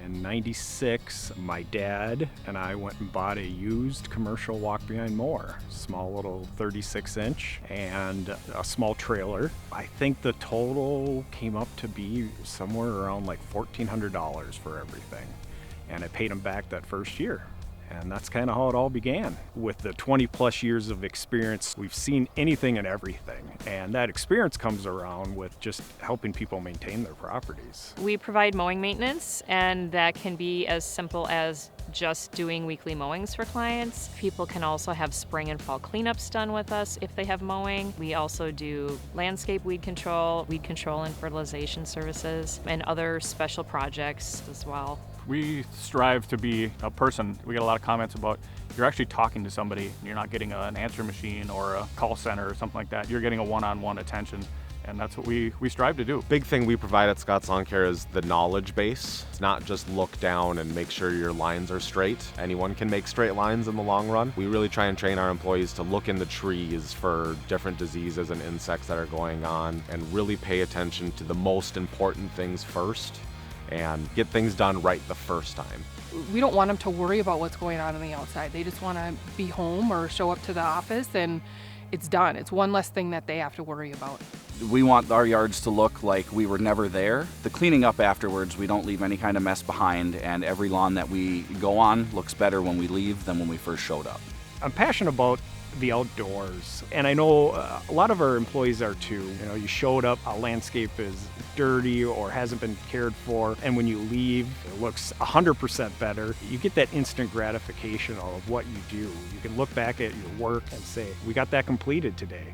In '96, my dad and I went and bought a used commercial walk-behind mower, small little 36-inch and a small trailer. I think the total came up to be somewhere around like $1,400 for everything. And I paid him back that first year. And that's kind of how it all began. With the 20 plus years of experience, we've seen anything and everything. And that experience comes around with just helping people maintain their properties. We provide mowing maintenance, and that can be as simple as just doing weekly mowings for clients. People can also have spring and fall cleanups done with us if they have mowing. We also do landscape weed control and fertilization services, and other special projects as well. We strive to be a person. We get a lot of comments about you're actually talking to somebody. You're not getting an answer machine or a call center or something like that. You're getting a one-on-one attention, and that's what we strive to do. Big thing we provide at Scott's Lawn Care is the knowledge base. It's not just look down and make sure your lines are straight. Anyone can make straight lines in the long run. We really try and train our employees to look in the trees for different diseases and insects that are going on and really pay attention to the most important things first and get things done right the first time. We don't want them to worry about what's going on the outside. They just want to be home or show up to the office and it's done. It's one less thing that they have to worry about. We want our yards to look like we were never there. The cleaning up afterwards, we don't leave any kind of mess behind, and every lawn that we go on looks better when we leave than when we first showed up. I'm passionate about the outdoors, and I know a lot of our employees are too. You know, you showed up, a landscape is dirty or hasn't been cared for, and when you leave, it looks 100% better. You get that instant gratification of what you do. You can look back at your work and say, we got that completed today.